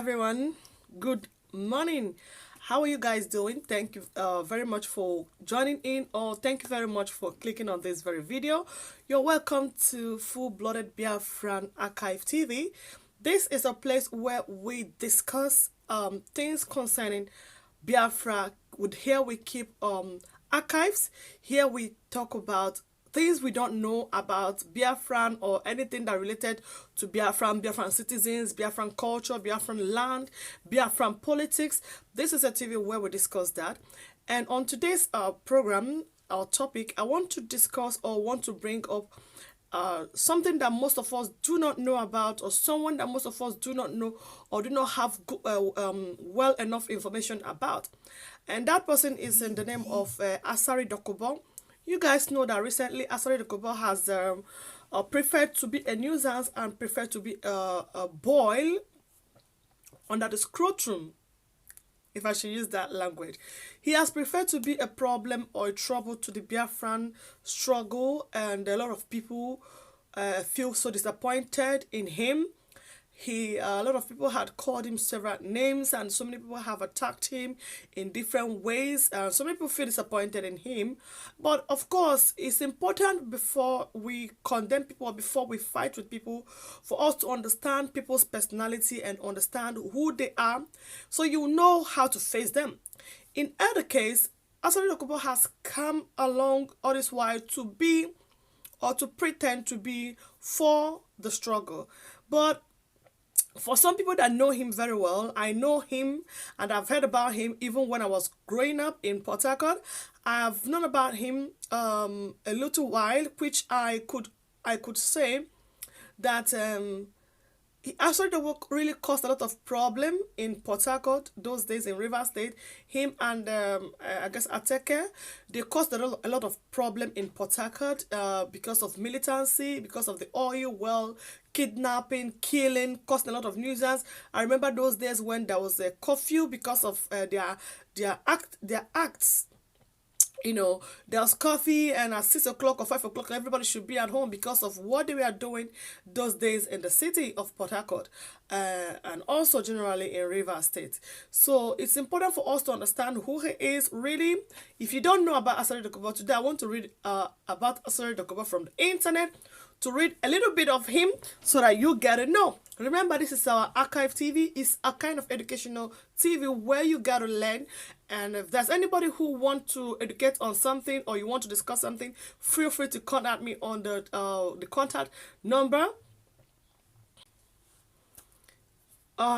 everyone. Good morning. How are you guys doing? Thank you very much for joining in, or thank you very much for clicking on this very video. You're welcome to Full Blooded Biafran Archive TV. This is a place where we discuss things concerning Biafra. Here we keep archives. Here we talk about things we don't know about Biafran or anything that related to Biafran citizens, Biafran culture, Biafran land, Biafran politics. This is a TV where we discuss that. And on today's program, our topic, I want to discuss or want to bring up something that most of us do not know about, or someone that most of us do not know or do not have well enough information about. And that person is in the name of Asari Dokubo. You guys know that recently Asari Dokubo has preferred to be a nuisance and preferred to be a boil under the scrotum, if I should use that language. He has preferred to be a problem or a trouble to the Biafran struggle, and a lot of people feel so disappointed in him. A lot of people had called him several names, and so many people have attacked him in different ways. So many people feel disappointed in him. But of course, it's important before we condemn people, before we fight with people, for us to understand people's personality and understand who they are, so you know how to face them. In either case, Asari Dokubo has come along all this while to be, or to pretend to be, for the struggle. But for some people that know him very well, I know him and I've heard about him even when I was growing up in Port Harcourt. I've known about him a little while, which I could say that actually the work really caused a lot of problem in Port Harcourt those days, in Rivers State. Him and I guess Ateke, they caused a lot of problem in Port Harcourt because of militancy, because of the oil well, kidnapping, killing, caused a lot of nuisance. I remember those days when there was a curfew because of their acts. You know, there was coffee, and at 6 o'clock or 5 o'clock, everybody should be at home because of what they were doing those days in the city of Port Harcourt, and also generally in Rivers State. So it's important for us to understand who he is really. If you don't know about Asari Dokubo today, I want to read about Asari Dokubo from the internet, to read a little bit of him so that you get to know. Remember, this is our archive TV. It's a kind of educational TV where you got to learn. And if there's anybody who wants to educate on something, or you want to discuss something, feel free to contact me on the contact number.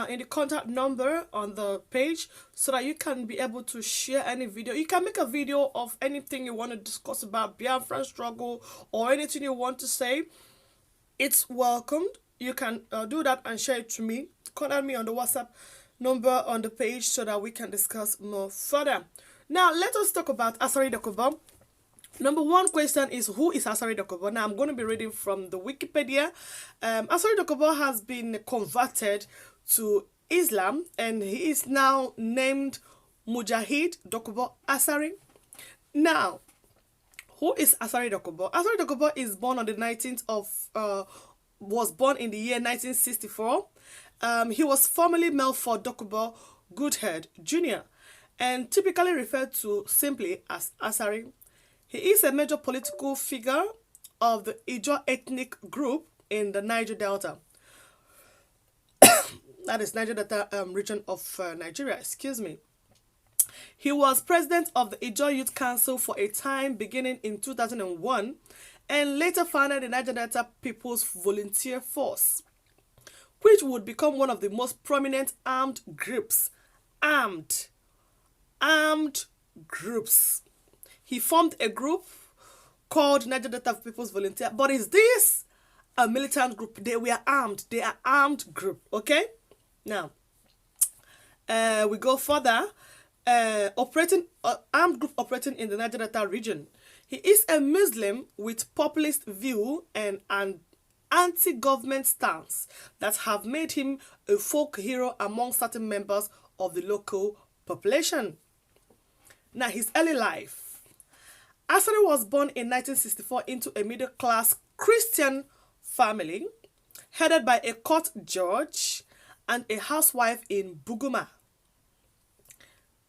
In the contact number on the page, so that you can be able to share any video. You can make a video of anything you want to discuss about Biafran struggle, or anything you want to say. It's welcomed. You can do that and share it to me. Contact me on the WhatsApp number on the page so that we can discuss more further. Now, let us talk about Asari Dokubo. Number one question is, who is Asari Dokubo? Now, I'm going to be reading from the Wikipedia. Asari Dokubo has been converted to Islam, and he is now named Mujahid Dokubo Asari. Now, who is Asari Dokubo? Asari Dokubo is born on the 19th of was born in the year 1964. He was formerly Melford Dokubo Goodhead Jr. and typically referred to simply as Asari. He is a major political figure of the Ijo ethnic group in the Niger Delta. That is Niger Delta region of Nigeria, excuse me. He was president of the Ijo Youth Council for a time beginning in 2001, and later founded the Niger Delta People's Volunteer Force, which would become one of the most prominent armed groups. Armed groups. He formed a group called Niger Delta People's Volunteer. But is this a militant group? They were armed. They are armed group. Okay? Now, we go further. Armed group operating in the Niger Delta region. He is a Muslim with populist view and an anti-government stance that have made him a folk hero among certain members of the local population. Now, his early life. Asari was born in 1964 into a middle-class Christian family headed by a court judge and a housewife in Buguma,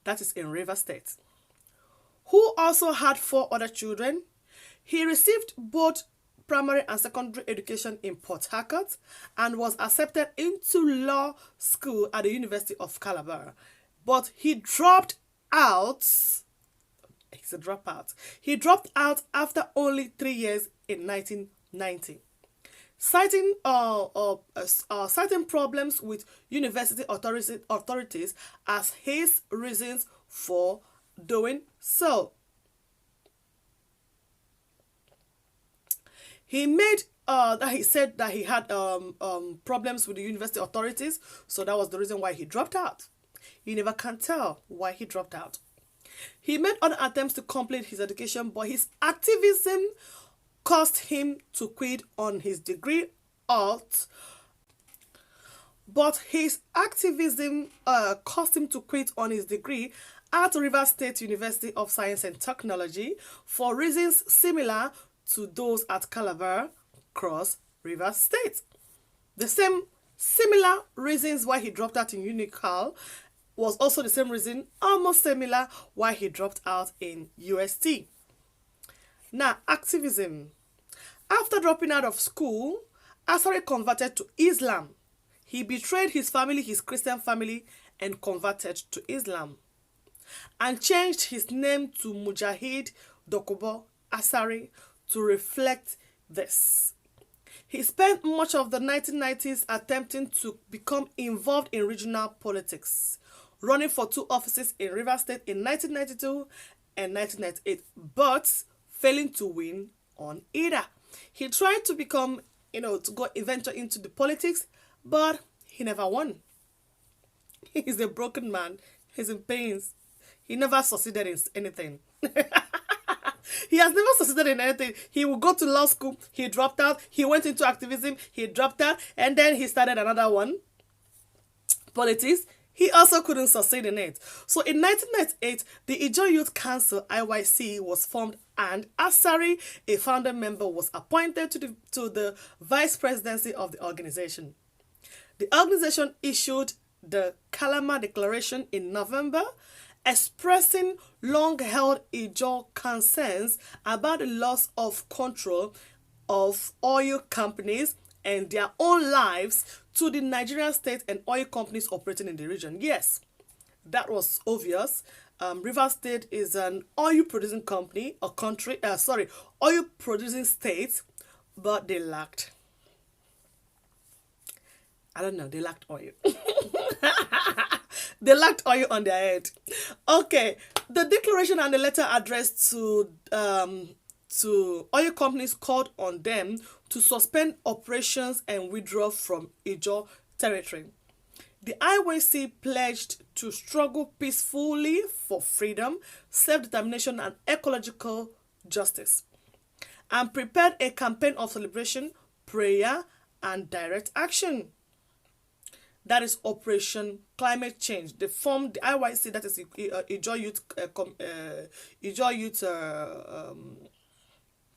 that is in Rivers State, who also had 4 other children. He received both primary and secondary education in Port Harcourt and was accepted into law school at the University of Calabar. But he dropped out. He's a dropout. He dropped out after only 3 years in 1990. Citing problems with university authorities as his reasons for doing so. He said that he had problems with the university authorities, so that was the reason why he dropped out. You never can tell why he dropped out. He made other attempts to complete his education, but his activism caused him to quit on his degree at Rivers State University of Science and Technology for reasons similar to those at Calabar Cross Rivers State. The same similar reasons why he dropped out in Unical was also the same reason, almost similar, why he dropped out in UST. Now, activism. After dropping out of school, Asari converted to Islam. He betrayed his family, his Christian family, and converted to Islam, and changed his name to Mujahid Dokubo Asari to reflect this. He spent much of the 1990s attempting to become involved in regional politics, running for 2 offices in Rivers State in 1992 and 1998, but failing to win on either. He tried to become, to venture into the politics, but he never won. He's a broken man. He's in pains. He never succeeded in anything. He has never succeeded in anything. He would go to law school. He dropped out. He went into activism. He dropped out. And then he started another one, politics. He also couldn't succeed in it. So in 1998, the Ijaw Youth Council, IYC, was formed, and Asari, a founder member, was appointed to the vice presidency of the organization. The organization issued the Kalama Declaration in November, expressing long-held Ijaw concerns about the loss of control of oil companies and their own lives to the Nigerian state and oil companies operating in the region. Yes, that was obvious. Rivers State is an oil-producing company, oil-producing state, but they lacked oil. They lacked oil on their head. Okay, the declaration and the letter addressed to oil companies called on them to suspend operations and withdraw from Ijaw territory. The IYC pledged to struggle peacefully for freedom, self-determination, and ecological justice, and prepared a campaign of celebration, prayer, and direct action. That is Operation Climate Change. They formed the IYC, that is Ijaw Youth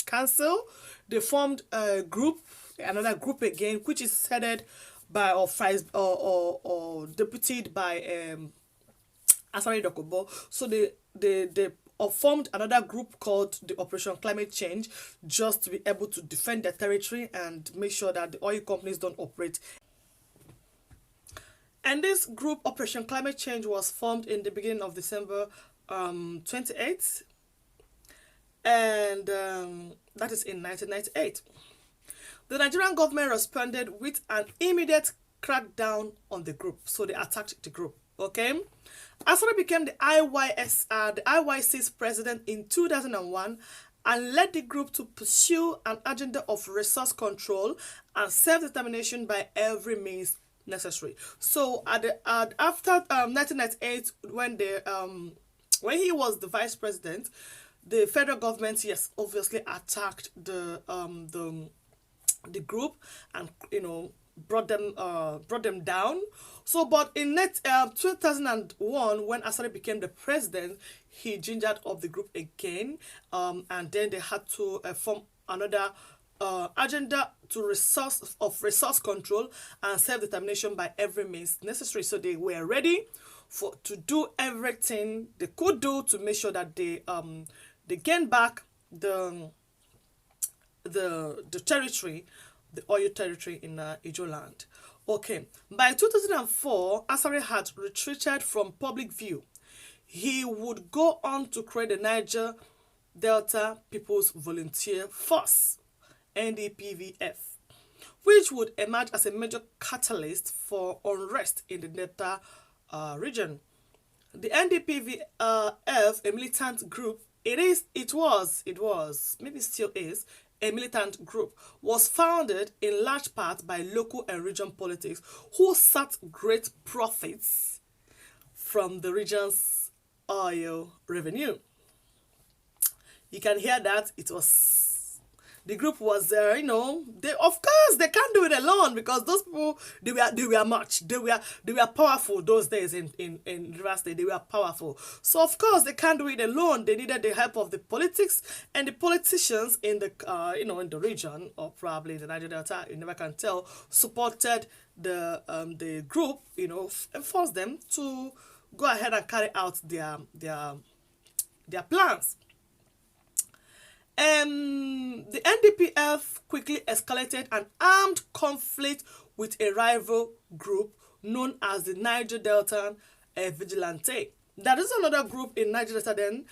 Council. They formed a group, another group again, which is headed by or deputed by Asari Dokubo. So they formed another group called the Operation Climate Change, just to be able to defend their territory and make sure that the oil companies don't operate. And this group, Operation Climate Change, was formed in the beginning of December 28th, and that is in 1998. The Nigerian government responded with an immediate crackdown on the group, so they attacked the group. Okay, Asari became the IYC's president in 2001 and led the group to pursue an agenda of resource control and self-determination by every means necessary. So after 1998, when he was the vice president, the federal government, yes, obviously attacked the group and brought them down. So, but in 2001, when Asari became the president, he gingered up the group again, and then they had to form another agenda to resource control and self-determination by every means necessary. So they were ready to do everything they could do to make sure that they gain back the territory, the oil territory in Ijo land. Okay, by 2004, Asari had retreated from public view. He would go on to create the Niger Delta People's Volunteer Force, NDPVF, which would emerge as a major catalyst for unrest in the Delta region. The NDPVF, a militant group, it was, maybe still is, a militant group, was founded in large part by local and region politics who sought great profits from the region's oil revenue. You can hear that the group was they of course they can't do it alone, because those people they were powerful those days in Rivers State. They were powerful, so of course they can't do it alone. They needed the help of the politics and the politicians in the in the region, or probably in the Niger Delta, you never can tell, supported the group, and forced them to go ahead and carry out their plans. The NDPF quickly escalated an armed conflict with a rival group known as the Niger Delta Vigilante. There is another group in Niger Delta then,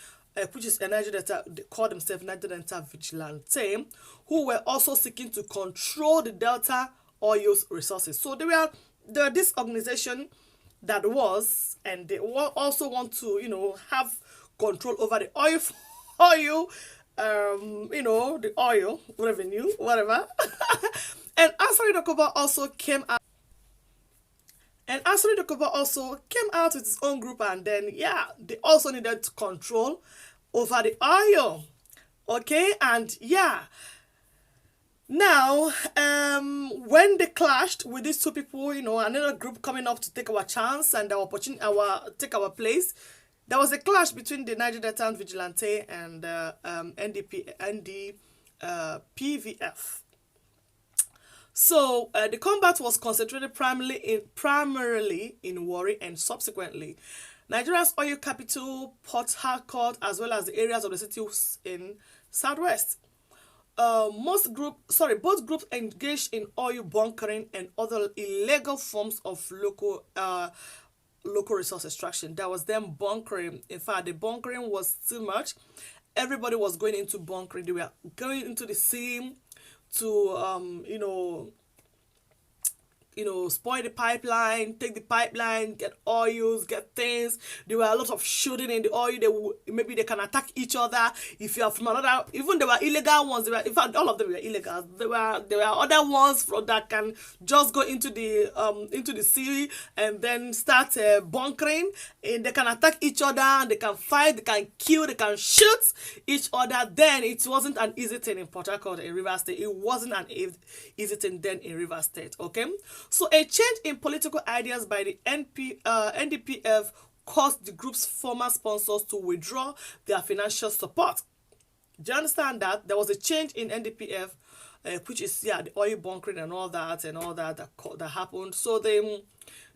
which is a Niger Delta, they call themselves Niger Delta Vigilante, who were also seeking to control the Delta oil's resources. So they were this organization that was, and they also want to, have control over the oil, the oil revenue, whatever. And Asari Dokubo also came out. And Asari Dokubo also came out with his own group, and then they also needed to control over the oil. Okay, and now when they clashed with these two people, another group coming up to take our chance and our opportunity, take our place. There was a clash between the Niger Delta Vigilante and NDPVF. So the combat was concentrated primarily in Warri, and subsequently Nigeria's oil capital, Port Harcourt, as well as the areas of the city in southwest. Both groups engaged in oil bunkering and other illegal forms of local resource extraction. That was them bunkering. In fact, the bunkering was too much. Everybody was going into bunkering. They were going into the sea to spoil the pipeline, take the pipeline, get oils, get things. There were a lot of shooting in the oil. Maybe they can attack each other. If you are from another, even there were illegal ones. In fact, all of them were illegal. There were other ones that can just go into the sea and then start bunkering. And they can attack each other. And they can fight. They can kill. They can shoot each other. Then it wasn't an easy thing in Port Harcourt in Rivers State. It wasn't an easy thing then in Rivers State. Okay. So a change in political ideas by the NDPF caused the group's former sponsors to withdraw their financial support. Do you understand that? There was a change in NDPF, which is, the oil bunkering and all that that happened. So the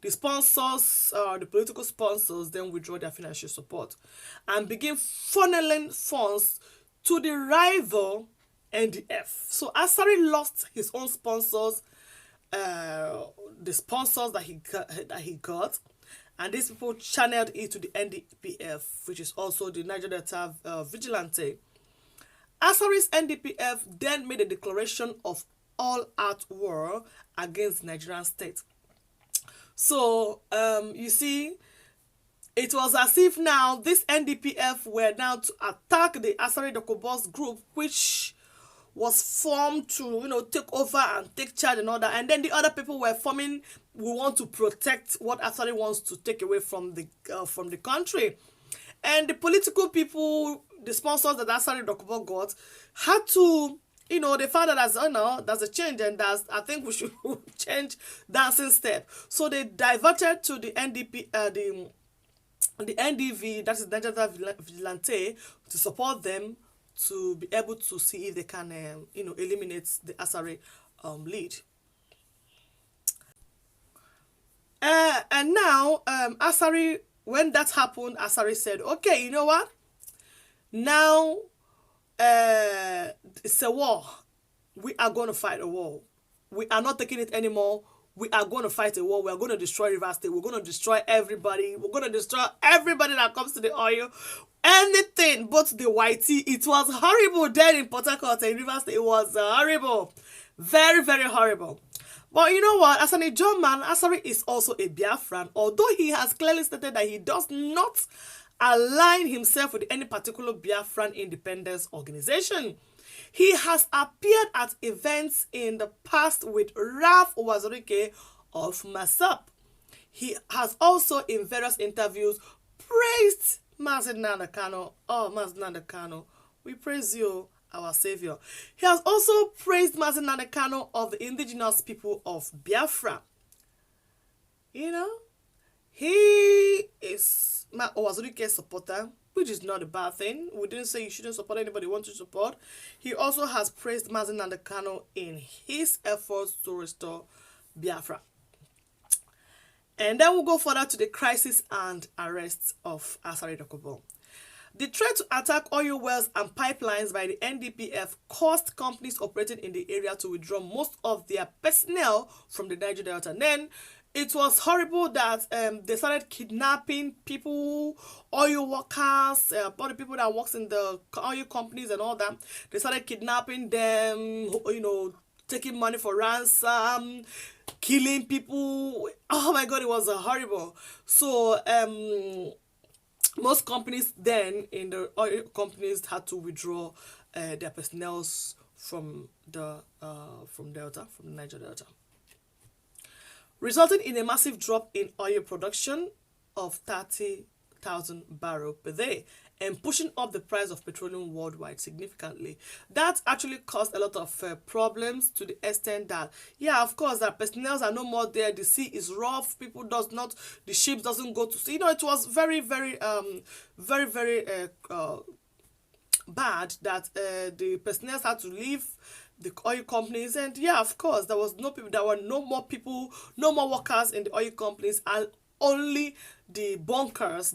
sponsors, the political sponsors, then withdraw their financial support and begin funneling funds to the rival NDF. So Asari lost his own sponsors, the sponsors that he got, and these people channeled it to the NDPF, which is also the Niger Delta Vigilante. Asari's NDPF then made a declaration of all-out war against the Nigerian state. So you see, it was as if now this NDPF were now to attack the Asari Dokubo's group, which was formed to take over and take charge and all that, and then the other people were forming. We want to protect what Asari wants to take away from the country, and the political people, the sponsors that Asari Dokubo got, had to they found that there's a change, and I think we should change dancing step. So they diverted to the NDV, that is Niger Vigilante, to support them to be able to see if they can, eliminate the Asari lead. And now, Asari, when that happened, Asari said, okay, you know what? Now, it's a war. We are going to fight a war. We are not taking it anymore. We are going to fight a war. We are going to destroy Rivers State. We're going to destroy everybody. We're going to destroy everybody that comes to the oil. Anything but the whitey. It was horrible then in Port Harcourt and Rivers State. It was horrible. Very, very horrible. But you know what? As an Ijaw man, Asari is also a Biafran. Although he has clearly stated that he does not align himself with any particular Biafran independence organization. He has appeared at events in the past with Ralph Wazorike of Masap. He has also, in various interviews, praised Mazi Nnamdi Kanu. Oh, Mazi Nnamdi Kanu, we praise you, our savior. He has also praised Mazi Nnamdi Kanu of the indigenous people of Biafra. You know, he is my Wazorike supporter, which is not a bad thing. We didn't say you shouldn't support anybody you want to support. He also has praised Mazi Nnamdi Kanu in his efforts to restore Biafra. And then we'll go further to the crisis and arrests of Asari Dokubo. The threat to attack oil wells and pipelines by the NDPF caused companies operating in the area to withdraw most of their personnel from the Niger Delta. And then it was horrible that they started kidnapping people, oil workers, all the people that works in the oil companies and all that. They started kidnapping them, taking money for ransom, killing people. Oh my God, it was horrible. So most companies then in the oil companies had to withdraw their personnel from the Niger Delta, resulting in a massive drop in oil production of 30,000 barrels per day and pushing up the price of petroleum worldwide significantly. That actually caused a lot of problems, to the extent that, yeah, of course, that personnel are no more there. The sea is rough. The ships doesn't go to sea. It was very, very, very bad that the personnel had to leave the oil companies. And yeah, of course, there were no more people, no more workers in the oil companies, and only the bunkerers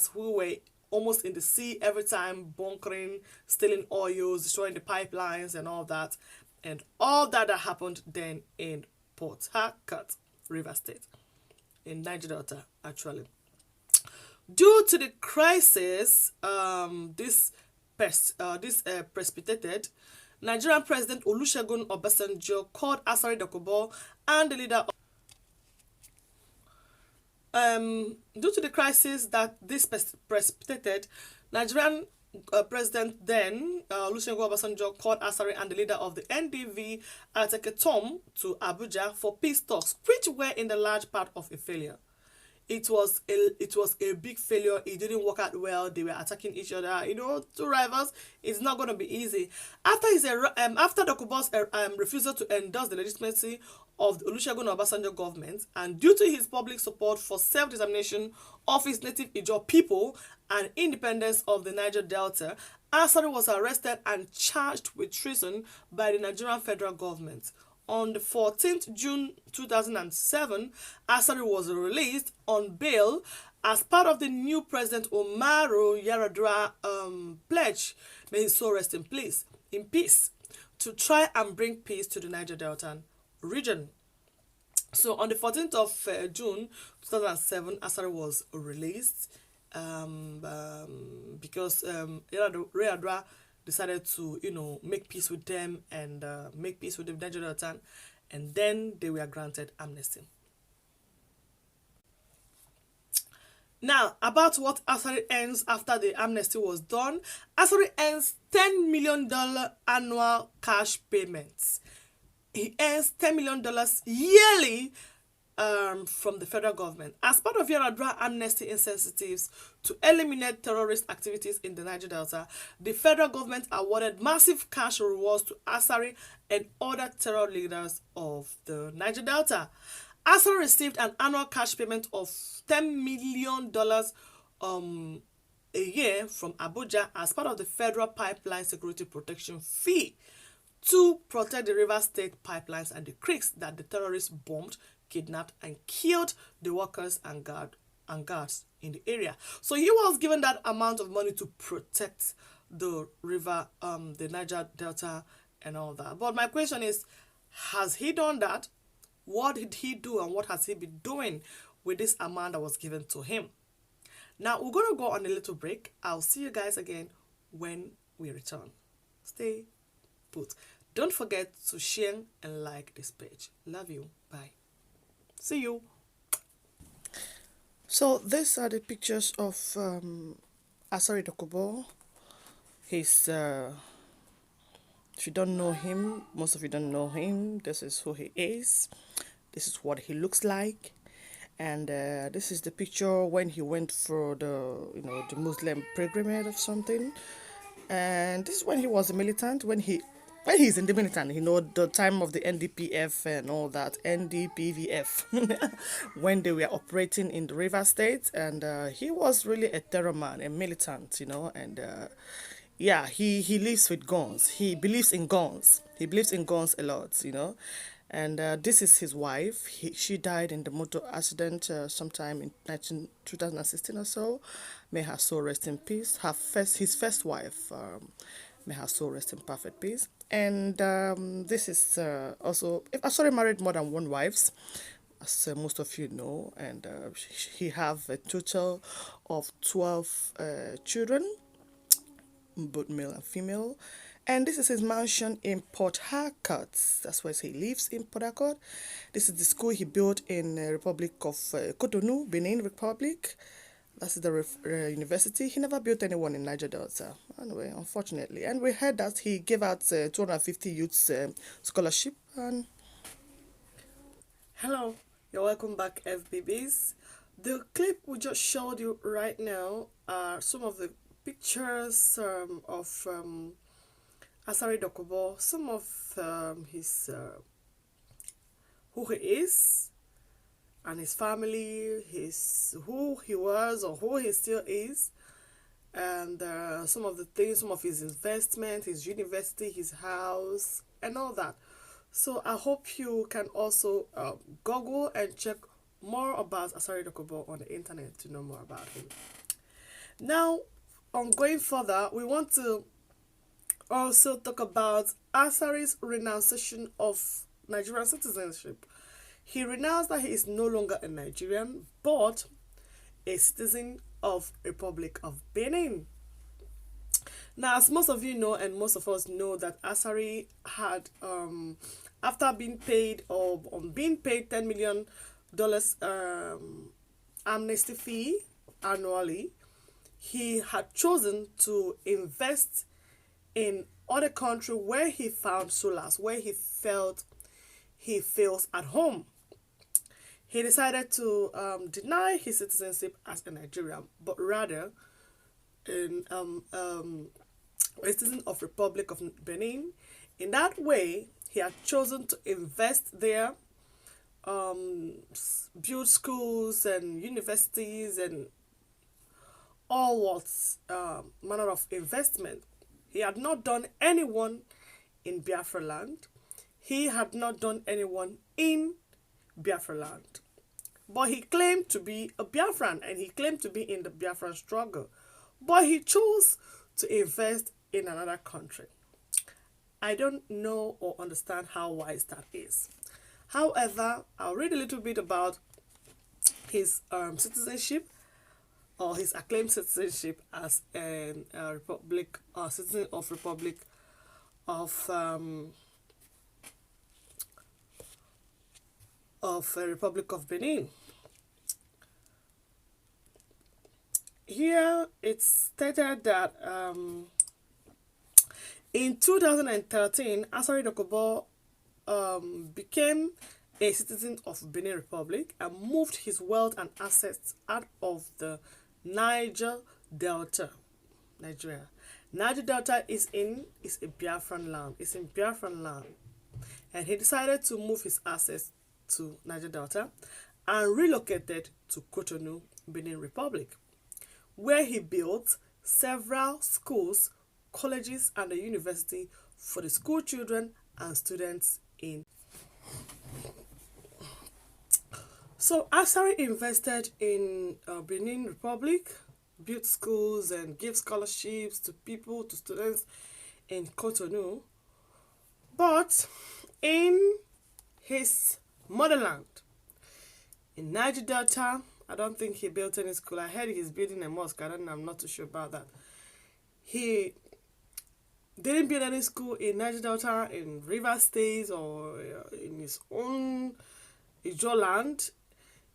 who were almost in the sea every time, bunkering, stealing oils, destroying the pipelines and all that. And all that happened then in Port Harcourt, Rivers State, in Niger Delta, actually. Due to the crisis, this precipitated, Nigerian President Olusegun Obasanjo called Asari Dokubo and the leader of due to the crisis that this precipitated, Nigerian President then, Olusegun Obasanjo, called Asari and the leader of the NDV Tom to Abuja for peace talks, which were in the large part of a failure. It was a big failure. It didn't work out well. They were attacking each other. Two rivals. It's not going to be easy. After Dokubo's refusal to endorse the legitimacy of the Olusegun Obasanjo government, and due to his public support for self-determination of his native Ijaw people and independence of the Niger Delta, Asari was arrested and charged with treason by the Nigerian federal government. On the 14th June 2007, Asari was released on bail as part of the new President Umaru Yar'Adua pledge, may his soul rest in peace, to try and bring peace to the Niger Delta region. So on the 14th of June 2007, Asari was released because Yar'Adua decided to, make peace with them and make peace with the Niger Delta, and then they were granted amnesty. Now, about what Asari earns after the amnesty was done. Asari earns $10 million annual cash payments. He earns $10 million yearly from the federal government. As part of Yar'Adua amnesty incentives to eliminate terrorist activities in the Niger Delta, the federal government awarded massive cash rewards to Asari and other terror leaders of the Niger Delta. Asari received an annual cash payment of $10 million a year from Abuja as part of the federal pipeline security protection fee to protect the River State pipelines and the creeks that the terrorists bombed, kidnapped, and killed the workers and guards in the area. So he was given that amount of money to protect the river, the Niger Delta, and all that. But my question is, has he done that? What did he do, and what has he been doing with this amount that was given to him? Now we're gonna go on a little break. I'll see you guys again when we return. Stay put. Don't forget to share and like this page. Love you. Bye. See you. So these are the pictures of Asari Dokubo. He's if you don't know him, most of you don't know him. This is who he is. This is what he looks like. And this is the picture when he went for the Muslim pilgrimage or something. And this is when he was a militant, when he's in the militant, the time of the NDPF and all that, NDPVF, when they were operating in the River State. And he was really a terror man, a militant, and yeah, he lives with guns. He believes in guns. He believes in guns a lot, And this is his wife. She died in the motor accident sometime in 2016 or so. May her soul rest in peace. His first wife, may her soul rest in perfect peace. And this is also, Asari married more than one wives, as most of you know. And he have a total of 12 children, both male and female. And this is his mansion in Port Harcourt. That's where he lives, in Port Harcourt. This is the school he built in Republic of Cotonou, Benin Republic. That's the university. He never built anyone in Niger Delta, anyway, unfortunately. And we heard that he gave out 250 youths scholarship. And hello, you're welcome back, FBBs. The clip we just showed you right now are some of the pictures of Asari Dokubo, some of his who he is and his family, who he was or who he still is, and some of the things, some of his investment, his university, his house, and all that. So I hope you can also Google and check more about Asari Dokubo on the internet to know more about him. Now, on going further, we want to also talk about Asari's renunciation of Nigerian citizenship. He renounced that he is no longer a Nigerian, but a citizen of Republic of Benin. Now, as most of you know, and most of us know, that Asari had, after being paid or on being paid $10 million amnesty fee annually, he had chosen to invest in other country where he found solace, where he felt he feels at home. He decided to deny his citizenship as a Nigerian, but rather a citizen of Republic of Benin. In that way, he had chosen to invest there, build schools and universities and all manner of investment. He had not done anyone in Biafra land. He had not done anyone in Biafra land. But he claimed to be a Biafran, and he claimed to be in the Biafran struggle. But he chose to invest in another country. I don't know or understand how wise that is. However, I'll read a little bit about his citizenship, or his acclaimed citizenship as a citizen of Republic of Republic of Benin. Here it's stated that in 2013, Asari Dokubo became a citizen of Benin Republic and moved his wealth and assets out of the Niger Delta, Nigeria. Niger Delta is a Biafran land. It's in Biafran land. And he decided to move his assets to Niger Delta and relocated to Cotonou, Benin Republic, where he built several schools, colleges, and a university for the school children and students in. So Asari invested in Benin Republic, built schools and gave scholarships to people, to students in Cotonou. But in his motherland, in Niger Delta, I don't think he built any school. I heard he's building a mosque. I'm not too sure about that. He didn't build any school in Niger Delta, in River State, or in his own Ijo land.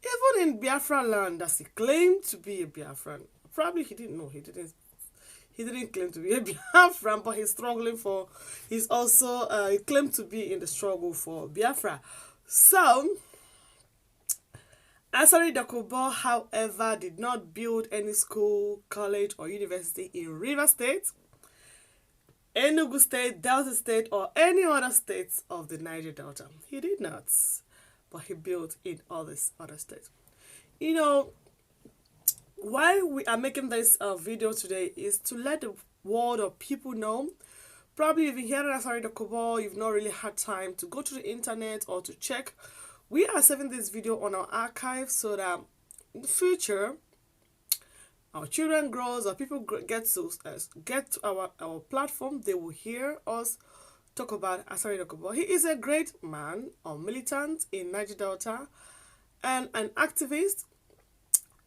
Even in Biafra land, as he claimed to be a Biafran. Probably he didn't know. He didn't claim to be a Biafran, but he's struggling for. He's also he claimed to be in the struggle for Biafra. So Asari Dokubo, however, did not build any school, college, or university in River State, Enugu State, Delta State, or any other states of the Niger Delta. He did not, but he built in all these other states. You know, why we are making this video today is to let the world of people know. Probably if you hear Asari Dokubo, you've not really had time to go to the internet or to check. We are saving this video on our archive so that in the future, our children grows or people get to our platform, they will hear us talk about Asari Dokubo. He is a great man or militant in Niger Delta and an activist.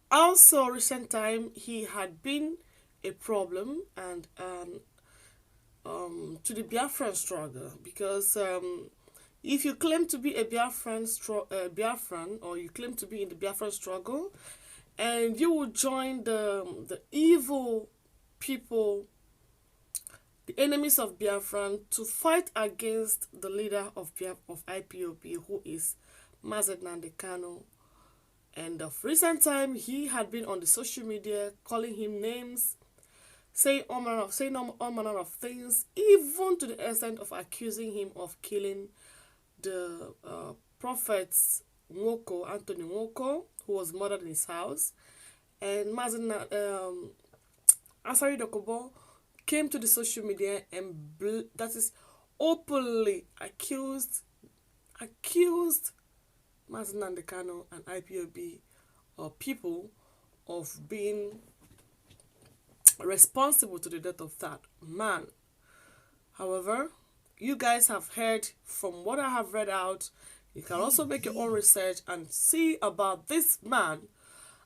Also, recent time, he had been a problem and to the Biafran struggle because if you claim to be a Biafran or you claim to be in the Biafran struggle and you will join the evil people, the enemies of Biafran, to fight against the leader of IPOB, who is Mazi Nnamdi Kanu. And of recent time, he had been on the social media calling him names, saying all manner of things, even to the extent of accusing him of killing the prophet's Nwoko, Anthony Nwoko, who was murdered in his house. And Asari Dokubo came to the social media and that is openly accused Mazi Nnamdi Kanu and IPOB or people of being responsible to the death of that man. However, you guys have heard from what I have read out. You can also make your own research and see about this man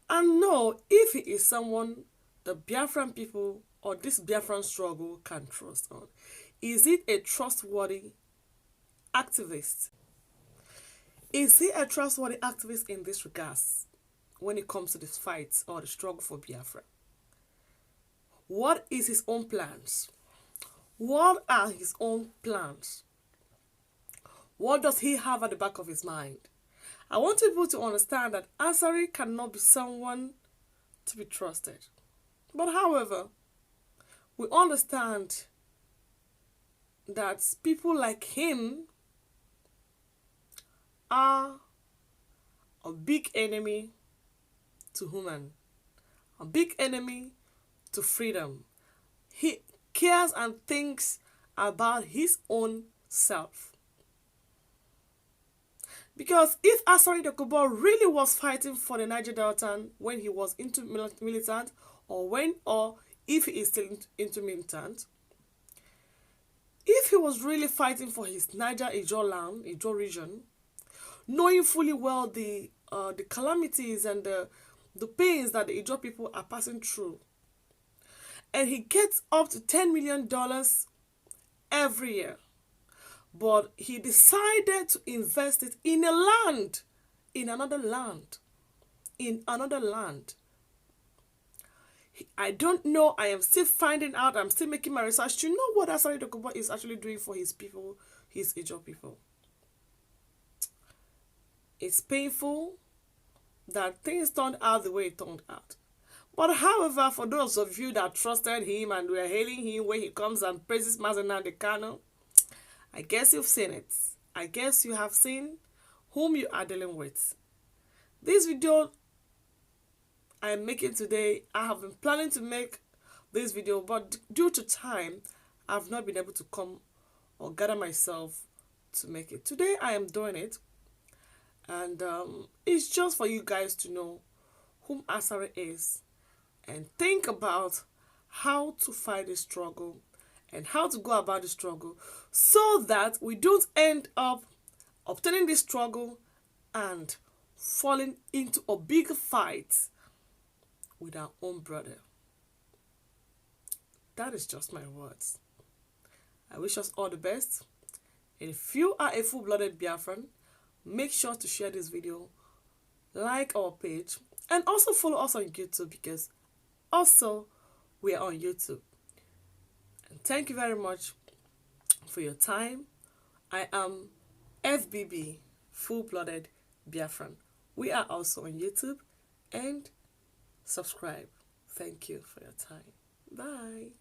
and know if he is someone the Biafran people or this Biafran struggle can trust on. Is it a trustworthy activist? Is he a trustworthy activist in this regards when it comes to this fight or the struggle for Biafra? What is his own plans? What are his own plans? What does he have at the back of his mind? I want people to understand that Asari cannot be someone to be trusted. But however, we understand that people like him are a big enemy to human, a big enemy to freedom. He cares and thinks about his own self. Because if Asari Dokubo really was fighting for the Niger Delta when he was into militant, or if he is still into militant, if he was really fighting for his Niger Ijo land, Ijo region, knowing fully well the calamities and the pains that the Ijo people are passing through, and he gets up to $10 million every year, but he decided to invest it in a land, in another land. I don't know. I am still finding out. I'm still making my research to know what Asari Dokubo is actually doing for his people, his Ijo people. It's painful that things turned out the way it turned out. But however, for those of you that trusted him and were hailing him when he comes and praises Mazi Nnamdi Kanu, I guess you've seen it. I guess you have seen whom you are dealing with. This video I'm making today. I have been planning to make this video, but due to time, I've not been able to come or gather myself to make it. Today I am doing it, and it's just for you guys to know whom Asari is and think about how to fight the struggle and how to go about the struggle so that we don't end up obtaining this struggle and falling into a big fight with our own brother. That is just my words. I wish us all the best. And if you are a full-blooded Biafran, make sure to share this video, like our page, and also follow us on YouTube, because also we are on YouTube. And thank you very much for your time. I am FBB, Full-Blooded Biafran. We are also on YouTube, and subscribe. Thank you for your time. Bye.